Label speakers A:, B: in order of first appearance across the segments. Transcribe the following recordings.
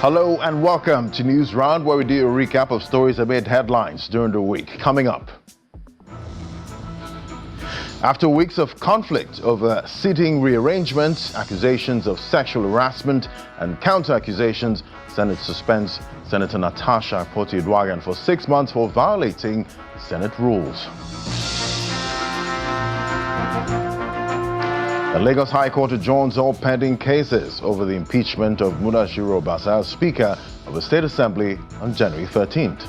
A: Hello and welcome to News Round, where we do a recap of stories that made headlines during the week. Coming up, after weeks of conflict over seating rearrangement, accusations of sexual harassment and counter-accusations, Senate suspends Senator Natasha Akpoti-Uduaghan for 6 months for violating Senate rules. The Lagos High Court adjourns all pending cases over the impeachment of Mudashiru Obasa as Speaker of the State Assembly on January 13th.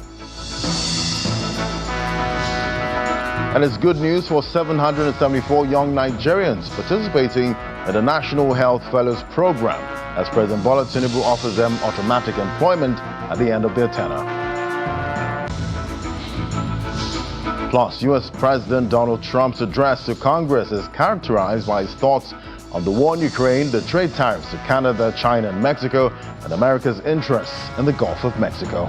A: And it's good news for 774 young Nigerians participating in the National Health Fellows Program, as President Bola Tinubu offers them automatic employment at the end of their tenure. Plus, U.S. President Donald Trump's address to Congress is characterized by his thoughts on the war in Ukraine, the trade tariffs to Canada, China, and Mexico, and America's interests in the Gulf of Mexico.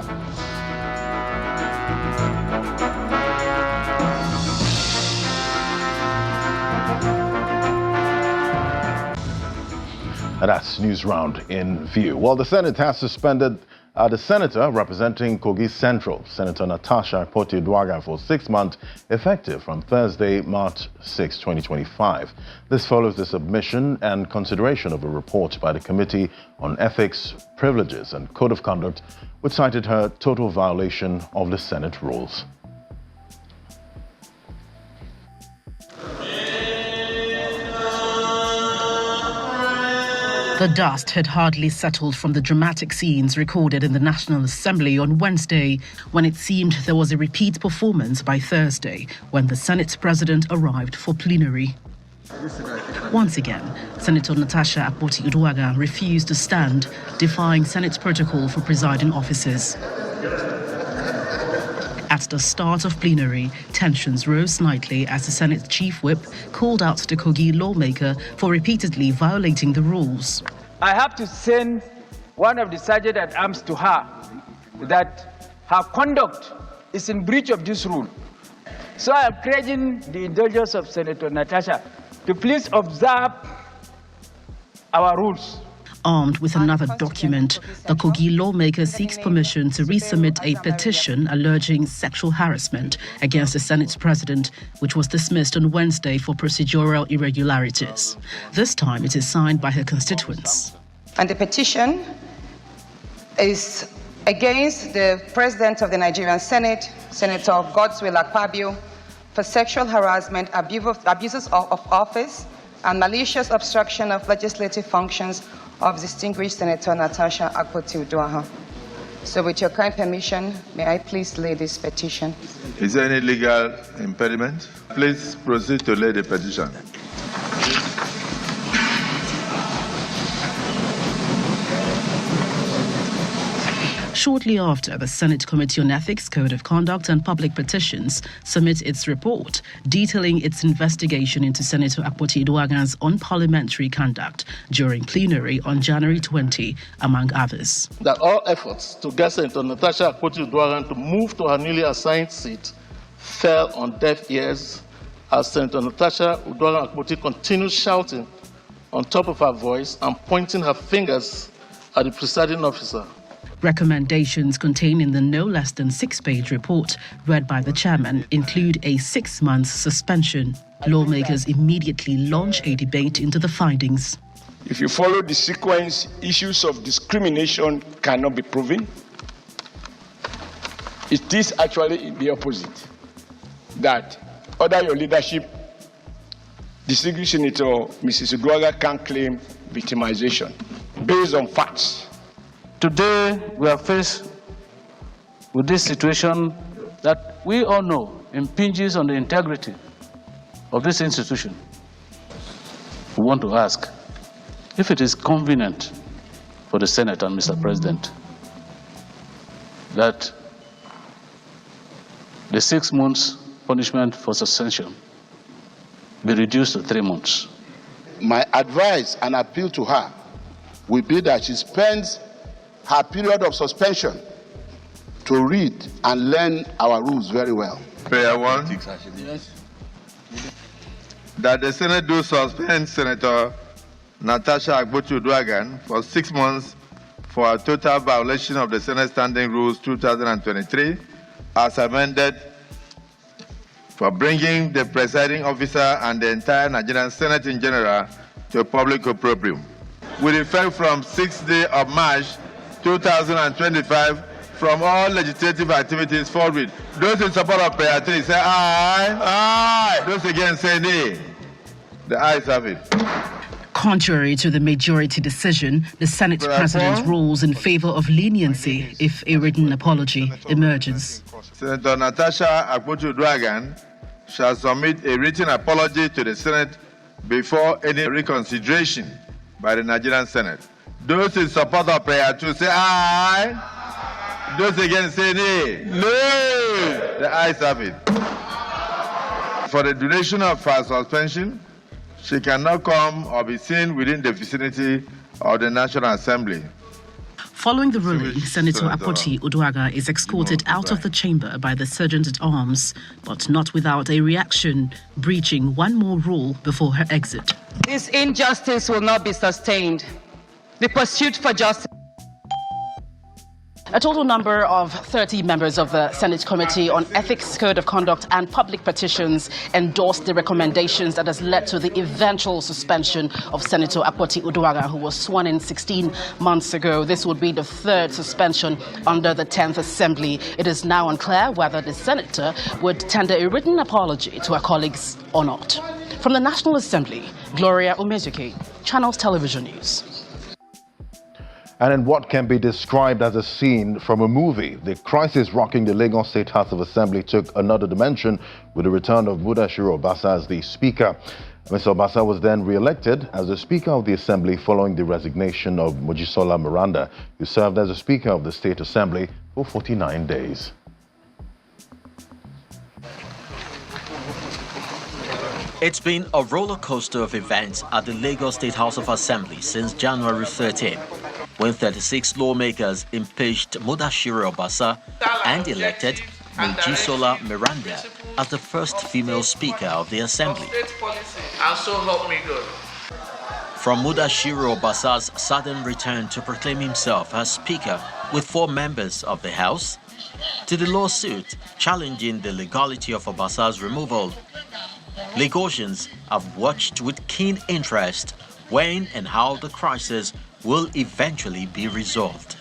A: And that's News Round in View. Well, the Senate has suspended the senator representing Kogi Central, Senator Natasha Akpoti-Uduaghan, for 6 months, effective from Thursday, March 6, 2025. This follows the submission and consideration of a report by the Committee on Ethics, Privileges and Code of Conduct, which cited her total violation of the Senate rules.
B: The dust had hardly settled from the dramatic scenes recorded in the National Assembly on Wednesday, when it seemed there was a repeat performance by Thursday, when the Senate President arrived for plenary. Once again, Senator Natasha Akpoti-Uduaghan refused to stand, defying Senate protocol for presiding officers. At the start of plenary, tensions rose slightly as the Senate Chief Whip called out the Kogi lawmaker for repeatedly violating the rules.
C: I have to send one of the sergeant-at-arms to her that her conduct is in breach of this rule. So I am urging the indulgence of Senator Natasha to please observe our rules.
B: Armed with another document, the Kogi lawmaker seeks permission to resubmit a petition alleging sexual harassment against the Senate president, which was dismissed on Wednesday for procedural irregularities. This time it is signed by her constituents.
D: And the petition is against the president of the Nigerian Senate, Senator Godswill Akpabio, for sexual harassment, abuses of office, and malicious obstruction of legislative functions of distinguished Senator Natasha Akpoti-Uduaghan. So with your kind permission, may I please lay this petition?
E: Is there any legal impediment? Please proceed to lay the petition.
B: Shortly after, the Senate Committee on Ethics, Code of Conduct and Public Petitions submits its report detailing its investigation into Senator Akpoti-Uduaghan's unparliamentary conduct during plenary on January 20, among others.
F: That all efforts to get Senator Natasha Akpoti-Uduaghan to move to her newly assigned seat fell on deaf ears as Senator Natasha Uduaghan-Akpoti continued shouting on top of her voice and pointing her fingers at the presiding officer.
B: Recommendations contained in the no less than 6-page report read by the chairman include a 6-month suspension. Lawmakers immediately launch a debate into the findings.
G: If you follow the sequence, issues of discrimination cannot be proven. It is actually the opposite. That under your leadership, distinguished Senator Mrs. Uduaghan can claim victimization based on facts.
H: Today, we are faced with this situation that we all know impinges on the integrity of this institution. We want to ask if it is convenient for the Senate and Mr. President that the 6 months punishment for suspension be reduced to 3 months.
I: My advice and appeal to her will be that she spends her period of suspension to read and learn our rules very well.
E: Prayer 1.
G: Yes.
E: That the Senate do suspend Senator Natasha Akpoti-Uduaghan for 6 months for a total violation of the Senate Standing Rules 2023 as amended for bringing the presiding officer and the entire Nigerian Senate in general to public opprobrium. With effect from 6th day of March 2025, from all legislative activities forward. Those in support of prayer 3 say aye. Aye. Those against say nay. The ayes have it.
B: Contrary to the majority decision, the Senate President rules in favor of leniency if a written apology emerges.
E: Senator Natasha Akpotiuduaghan shall submit a written apology to the Senate before any reconsideration by the Nigerian Senate. Those in support of prayer 2 say aye. Those against say nay. No. The ayes have it. For the duration of her suspension, she cannot come or be seen within the vicinity of the National Assembly.
B: Following the ruling, Senator Akpotiuduaghan is escorted out of the chamber by the Sergeant-at-Arms, but not without a reaction, breaching one more rule before her exit.
D: This injustice will not be sustained. The pursuit for justice.
B: A total number of 30 members of the Senate Committee on Ethics, Code of Conduct and Public Petitions endorsed the recommendations that has led to the eventual suspension of Senator Akpotiuduaghan, who was sworn in 16 months ago. This would be the third suspension under the 10th Assembly. It is now unclear whether the senator would tender a written apology to her colleagues or not. From the National Assembly, Gloria Umezuke, Channels Television News.
A: And in what can be described as a scene from a movie, the crisis rocking the Lagos State House of Assembly took another dimension with the return of Mudashiru Obasa as the Speaker. Mr. Obasa was then re-elected as the Speaker of the Assembly following the resignation of Mojisola Miranda, who served as the Speaker of the State Assembly for 49 days.
J: It's been a roller coaster of events at the Lagos State House of Assembly since January 13, when 36 lawmakers impeached Mudashiru Obasa and elected Mojisola Miranda as the first female Speaker of the Assembly. From Mudashiru Obasa's sudden return to proclaim himself as Speaker with 4 members of the House, to the lawsuit challenging the legality of Obasa's removal, Lagosians have watched with keen interest when and how the crisis will eventually be resolved.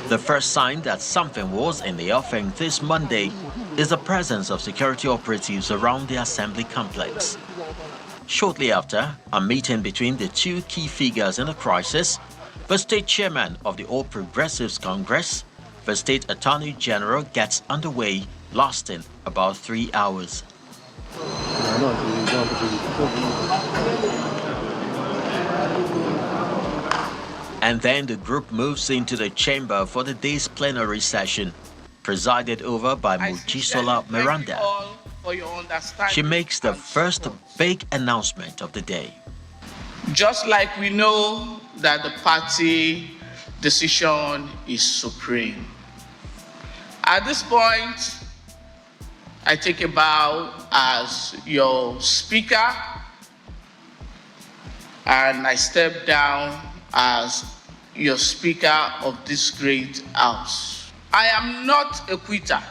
J: The first sign that something was in the offing this Monday is the presence of security operatives around the Assembly complex. Shortly after a meeting between the two key figures in the crisis, the state chairman of the All Progressives Congress, the state attorney general, gets underway, lasting about 3 hours. And then the group moves into the chamber for the day's plenary session, presided over by Mojisola Miranda. She makes the first big announcement of the day.
K: Just like we know that the party decision is supreme. At this point, I take a bow as your Speaker, and I step down as your Speaker of this great House. I am not a quitter.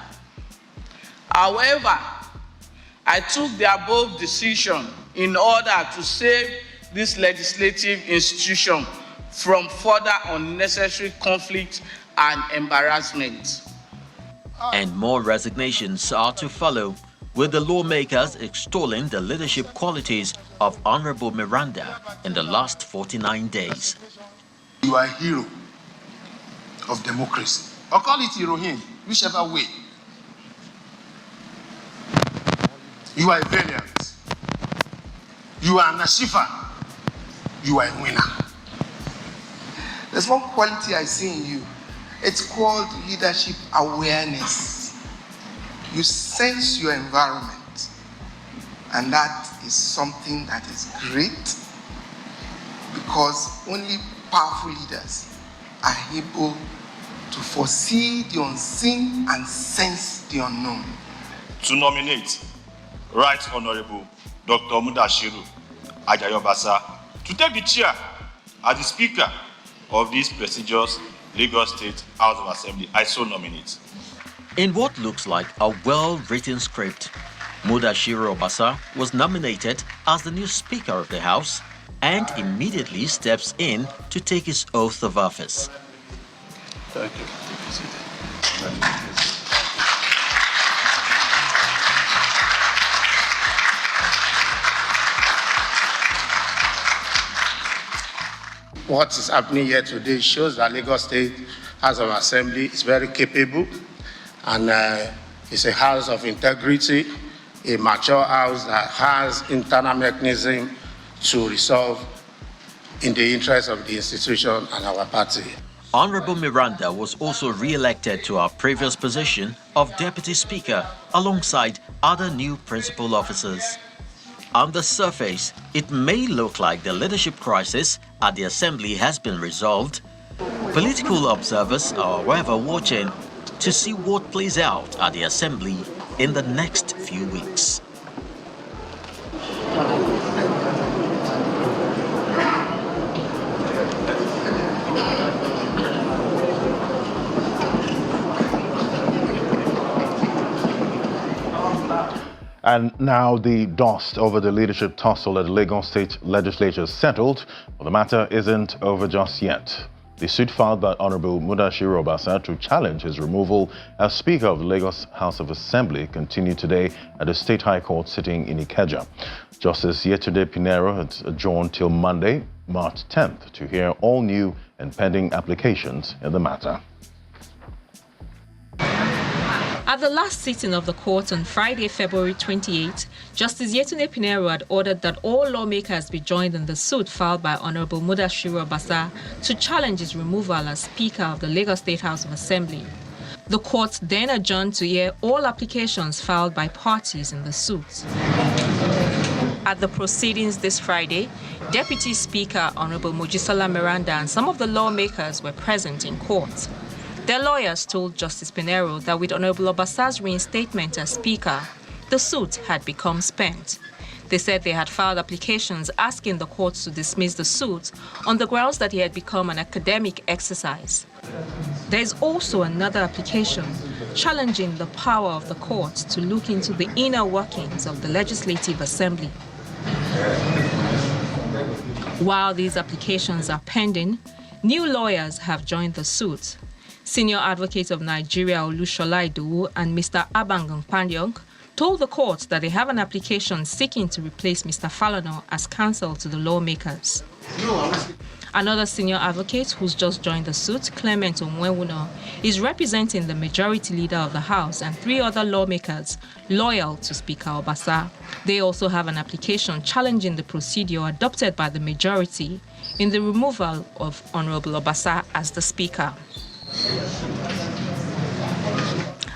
K: However, I took the above decision in order to save this legislative institution from further unnecessary conflict and embarrassment.
J: And more resignations are to follow, with the lawmakers extolling the leadership qualities of Honorable Miranda in the last 49 days.
L: You are a hero of democracy. Or call it Hirohin, whichever way. You are a valiant. You are an achiever. You are a winner. There's one quality I see in you. It's called leadership awareness. You sense your environment. And that is something that is great, because only powerful leaders are able to foresee the unseen and sense the unknown.
M: To nominate Right Honorable Dr. Mudashiru Obasa to take the chair as the Speaker of this prestigious Lagos State House of Assembly, I so nominate.
J: In what looks like a well-written script, Mudashiru Obasa was nominated as the new Speaker of the House and immediately steps in to take his oath of office.
F: Thank you.
L: What is happening here today shows that Lagos State House of Assembly is very capable, and it's a house of integrity, a mature house that has internal mechanism to resolve in the interest of the institution and our party.
J: Honorable Miranda was also re-elected to her previous position of Deputy Speaker alongside other new principal officers. On the surface, it may look like the leadership crisis at the Assembly has been resolved. Political observers are, however, watching to see what plays out at the Assembly in the next few weeks.
A: And now the dust over the leadership tussle at the Lagos State Legislature settled, but the matter isn't over just yet. The suit filed by Honorable Mudashiru Obasa to challenge his removal as Speaker of the Lagos House of Assembly continued today at the State High Court sitting in Ikeja. Justice Yetunde Pinero had adjourned till Monday, March 10th, to hear all new and pending applications in the matter.
N: At the last sitting of the court on Friday, February 28, Justice Yetunde Pinero had ordered that all lawmakers be joined in the suit filed by Honorable Mudashiru Obasa to challenge his removal as Speaker of the Lagos State House of Assembly. The court then adjourned to hear all applications filed by parties in the suit. At the proceedings this Friday, Deputy Speaker Honorable Mojisola Miranda and some of the lawmakers were present in court. Their lawyers told Justice Pinero that with Honorable Obasa's reinstatement as Speaker, the suit had become spent. They said they had filed applications asking the courts to dismiss the suit on the grounds that he had become an academic exercise. There is also another application challenging the power of the court to look into the inner workings of the Legislative Assembly. While these applications are pending, new lawyers have joined the suit. Senior Advocate of Nigeria Olushola Idowu and Mr. Abangan Pandyong told the court that they have an application seeking to replace Mr. Falana as counsel to the lawmakers. Another senior advocate who's just joined the suit, Clement Onwewuno, is representing the majority leader of the House and 3 other lawmakers loyal to Speaker Obasa. They also have an application challenging the procedure adopted by the majority in the removal of Honorable Obasa as the Speaker.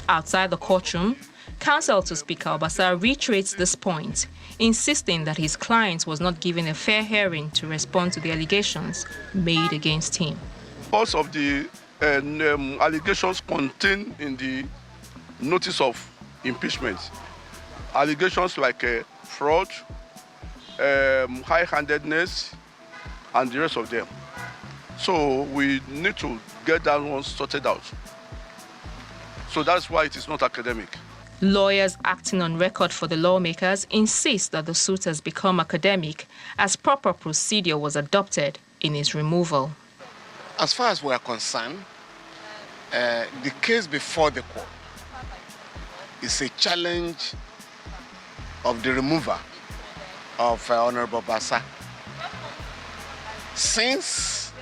N: Outside the courtroom, counsel to Speaker Obasa reiterates this point, insisting that his client was not given a fair hearing to respond to the allegations made against him.
O: Because of the allegations contained in the notice of impeachment, allegations like fraud, high-handedness, and the rest of them. So we need to get that one sorted out. So that's why it is not academic.
N: Lawyers acting on record for the lawmakers insist that the suit has become academic as proper procedure was adopted in its removal.
P: As far as we are concerned, the case before the court is a challenge of the removal of Honorable Obasa. Since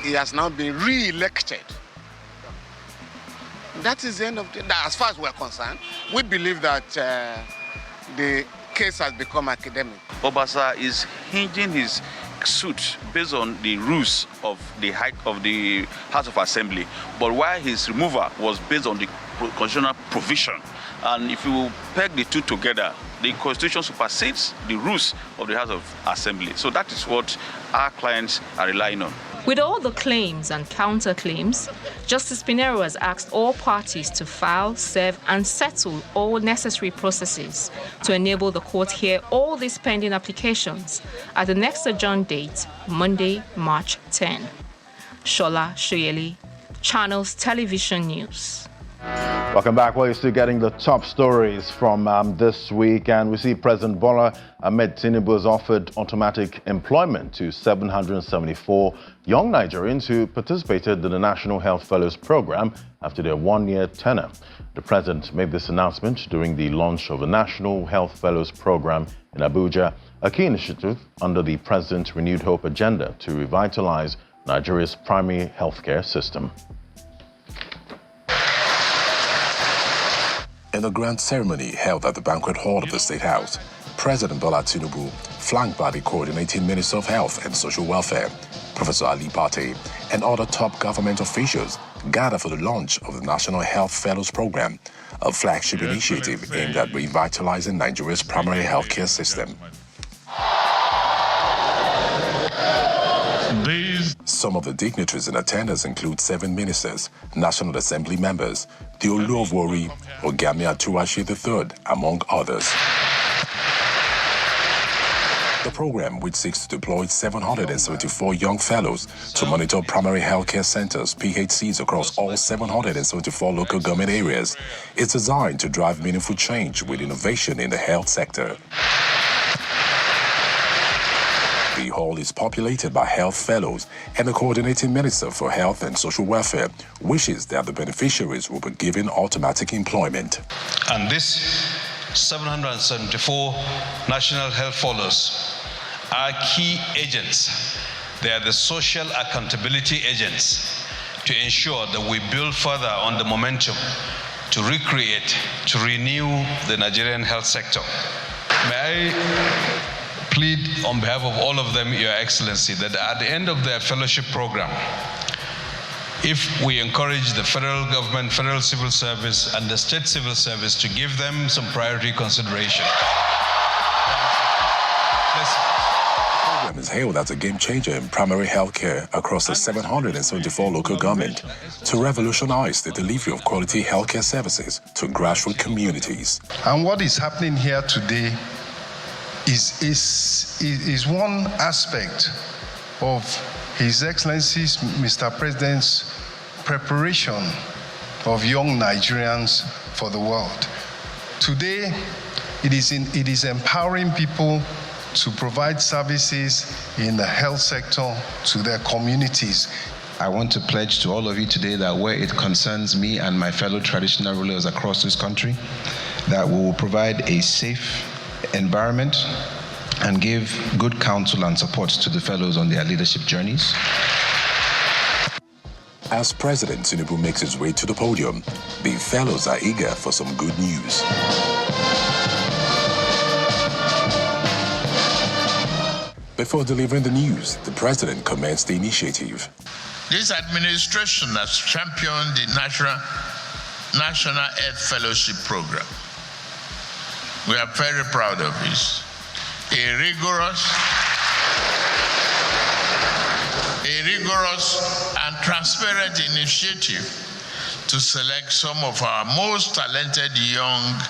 P: he has now been re-elected, that is the end of the... As far as we're concerned, we believe that the case has become academic.
M: Obasa is hinging his suit based on the rules of the House of Assembly, but while his removal was based on the constitutional provision. And if you peg the two together, the Constitution supersedes the rules of the House of Assembly. So that is what our clients are relying on.
N: With all the claims and counterclaims, Justice Pinheiro has asked all parties to file, serve, and settle all necessary processes to enable the court hear all these pending applications at the next adjourned date, Monday, March 10. Shola Shoyeli, Channels Television News.
A: Welcome back. Well, you're still getting the top stories from this week, and we see President Bola Ahmed Tinubu has offered automatic employment to 774 young Nigerians who participated in the National Health Fellows Program after their one-year tenure. The president made this announcement during the launch of the National Health Fellows Program in Abuja, a key initiative under the President's Renewed Hope agenda to revitalize Nigeria's primary healthcare system.
Q: In a grand ceremony held at the banquet hall of the State House, President Bola Tinubu, flanked by the Coordinating Minister of Health and Social Welfare, Professor Ali Pate, and other top government officials, gathered for the launch of the National Health Fellows Program, a flagship initiative aimed at revitalizing Nigeria's primary healthcare system. Some of the dignitaries in attendance include 7 ministers, National Assembly members, the Olu of Warri, Ogami Atuwashi III, among others. The program, which seeks to deploy 774 young fellows to monitor primary healthcare centers, PHCs, across all 774 local government areas, is designed to drive meaningful change with innovation in the health sector. The hall is populated by health fellows, and the Coordinating Minister for Health and Social Welfare wishes that the beneficiaries will be given automatic employment.
R: And this 774 National Health Fellows are key agents. They are the social accountability agents to ensure that we build further on the momentum to recreate, to renew the Nigerian health sector. May I plead on behalf of all of them, Your Excellency, that at the end of their fellowship program, if we encourage the federal government, federal civil service, and the state civil service to give them some priority consideration.
Q: The program is hailed as a game changer in primary health care across the 774 local government to revolutionize the delivery of quality healthcare services to grassroots communities.
S: And what is happening here today is one aspect of His Excellency's Mr. President's preparation of young Nigerians for the world. Today, it is empowering people to provide services in the health sector to their communities.
T: I want to pledge to all of you today that where it concerns me and my fellow traditional rulers across this country, that we will provide a safe environment and give good counsel and support to the fellows on their leadership journeys.
Q: As President Tinubu makes his way to the podium, the fellows are eager for some good news. Before delivering the news, the president commenced the initiative.
U: This administration has championed the National Health Fellowship Program. We are very proud of this. A rigorous and transparent initiative to select some of our most talented young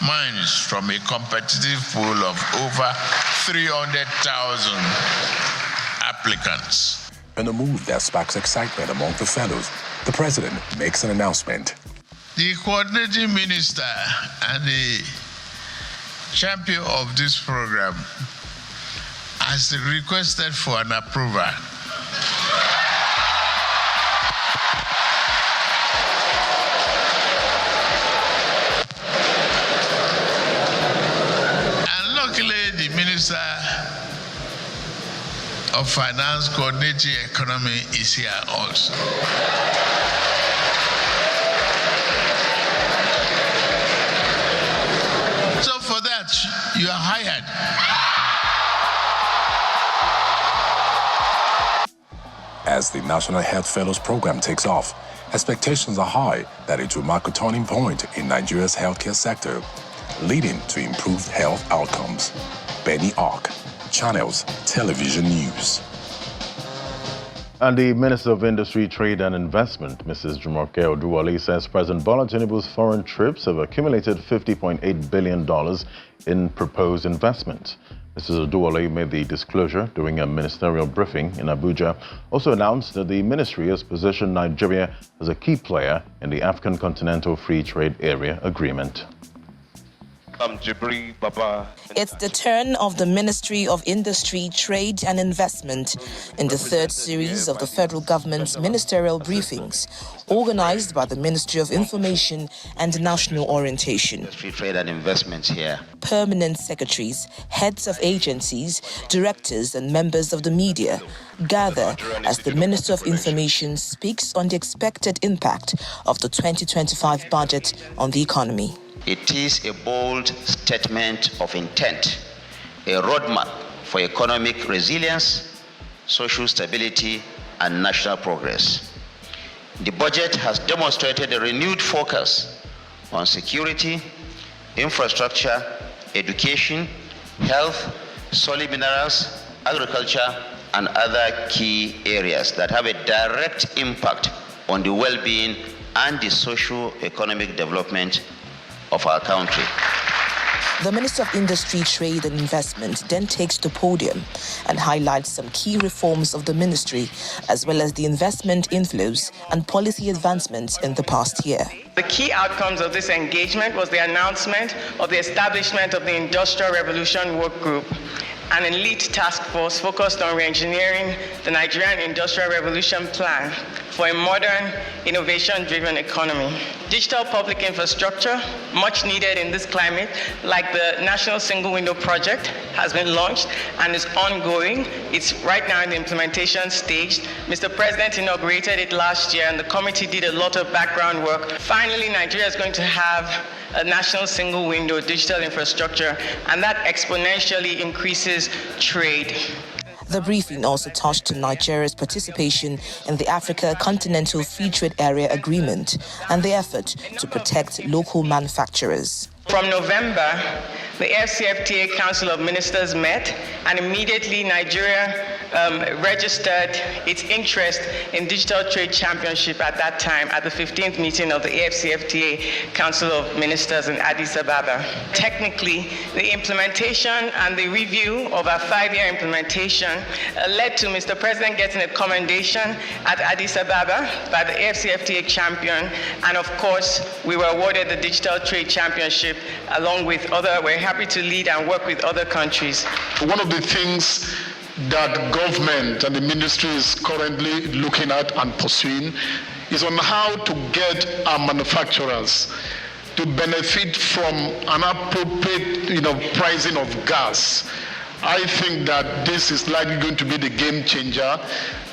U: minds from a competitive pool of over 300,000 applicants.
Q: In a move that sparks excitement among the fellows, the president makes an announcement.
U: The coordinating minister and the champion of this program has requested for an approval. And luckily, the Minister of Finance coordinating economy is here also. So for that, you are hired.
Q: As the National Health Fellows Program takes off, expectations are high that it will mark a turning point in Nigeria's healthcare sector, leading to improved health outcomes. Benny Ark, Channels Television News.
A: And the Minister of Industry, Trade and Investment, Mrs. Jumoke Oduwole, says President Bola Tinubu's foreign trips have accumulated $50.8 billion in proposed investment. Mrs. Oduwole made the disclosure during a ministerial briefing in Abuja, also announced that the ministry has positioned Nigeria as a key player in the African Continental Free Trade Area Agreement.
C: It's the turn of the Ministry of Industry, Trade and Investment in the third series of the federal government's ministerial briefings, organized by the Ministry of Information and National Orientation.
V: Industry, Trade and Investment here.
C: Permanent secretaries, heads of agencies, directors and members of the media gather as the Minister of Information speaks on the expected impact of the 2025 budget on the economy.
V: It is a bold statement of intent, a roadmap for economic resilience, social stability, and national progress. The budget has demonstrated a renewed focus on security, infrastructure, education, health, solid minerals, agriculture, and other key areas that have a direct impact on the well-being and the socio-economic development of our country.
C: The Minister of Industry, Trade and Investment then takes the podium and highlights some key reforms of the ministry, as well as the investment inflows and policy advancements in the past year.
W: The key outcomes of this engagement was the announcement of the establishment of the Industrial Revolution Work Group, an elite task force focused on re-engineering the Nigerian Industrial Revolution Plan for a modern, innovation-driven economy. Digital public infrastructure, much needed in this climate, like the National Single Window Project, has been launched and is ongoing. It's right now in the implementation stage. Mr. President inaugurated it last year, and the committee did a lot of background work. Finally, Nigeria is going to have a national single window digital infrastructure, and that exponentially increases trade.
C: The briefing also touched on Nigeria's participation in the Africa Continental Free Trade Area Agreement and the effort to protect local manufacturers.
W: From November, the AFCFTA Council of Ministers met, and immediately Nigeria registered its interest in Digital Trade Championship at that time at the 15th meeting of the AFCFTA Council of Ministers in Addis Ababa. Technically, the implementation and the review of our 5-year implementation led to Mr. President getting a commendation at Addis Ababa by the AFCFTA champion, and of course, we were awarded the Digital Trade Championship along with other. We're happy to lead and work with other countries.
X: One of the things that government and the ministry is currently looking at and pursuing is on how to get our manufacturers to benefit from an appropriate, pricing of gas. I think that this is likely going to be the game changer,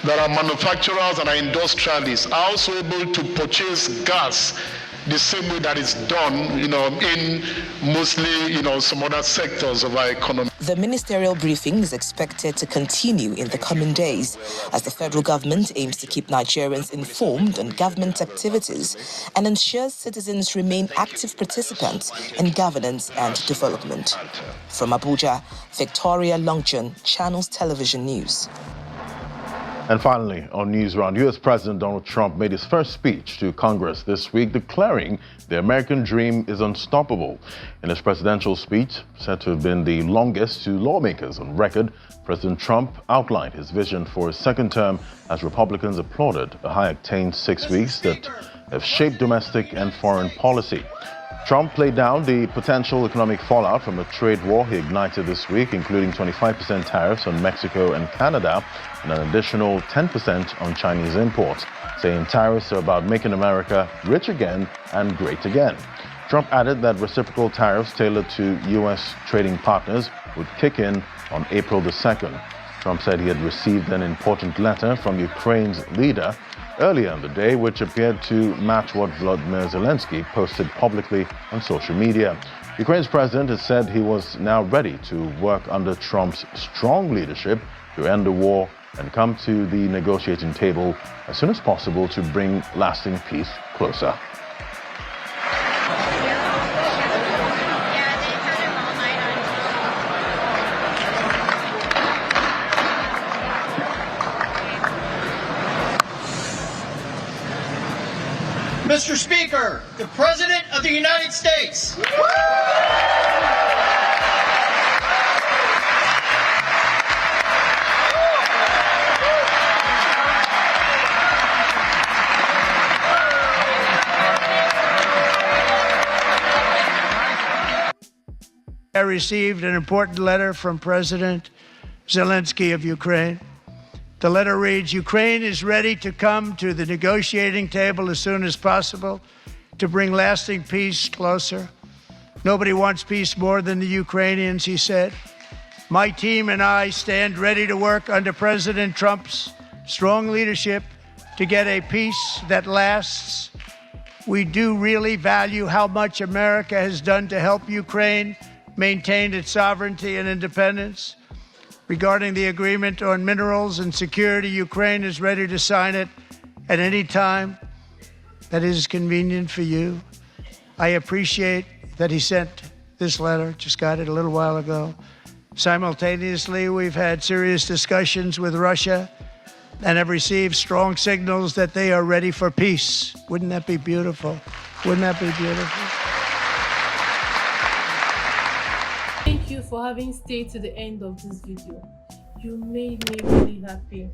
X: that our manufacturers and our industrialists are also able to purchase gas the same way that it's done, in mostly, some other sectors of our economy.
C: The ministerial briefing is expected to continue in the coming days as the federal government aims to keep Nigerians informed on government activities and ensures citizens remain active participants in governance and development. From Abuja, Victoria Longjon, Channels Television News.
A: And finally, on News Round, U.S. President Donald Trump made his first speech to Congress this week, declaring the American dream is unstoppable. In his presidential speech, said to have been the longest to lawmakers on record, President Trump outlined his vision for his second term as Republicans applauded a high-octane 6 weeks that have shaped domestic and foreign policy. Trump played down the potential economic fallout from a trade war he ignited this week, including 25% tariffs on Mexico and Canada and an additional 10% on Chinese imports, saying tariffs are about making America rich again and great again. Trump added that reciprocal tariffs tailored to U.S. trading partners would kick in on April the 2nd. Trump said he had received an important letter from Ukraine's leader earlier in the day, which appeared to match what Volodymyr Zelensky posted publicly on social media. Ukraine's president has said he was now ready to work under Trump's strong leadership to end the war and come to the negotiating table as soon as possible to bring lasting peace closer.
E: Mr. Speaker, the President of the United States.
G: I received an important letter from President Zelensky of Ukraine. The letter reads, Ukraine is ready to come to the negotiating table as soon as possible to bring lasting peace closer. Nobody wants peace more than the Ukrainians, he said. My team and I stand ready to work under President Trump's strong leadership to get a peace that lasts. We do really value how much America has done to help Ukraine maintain its sovereignty and independence. Regarding the agreement on minerals and security, Ukraine is ready to sign it at any time that is convenient for you. I appreciate that he sent this letter, just got it a little while ago. Simultaneously, we've had serious discussions with Russia and have received strong signals that they are ready for peace. Wouldn't that be beautiful? Wouldn't that be beautiful?
H: Thank you for having stayed to the end of this video. You made me really happy.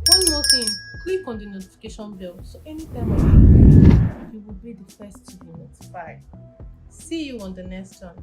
H: One more thing, click on the notification bell so anytime I upload, you will be the first to be notified. See you on the next one.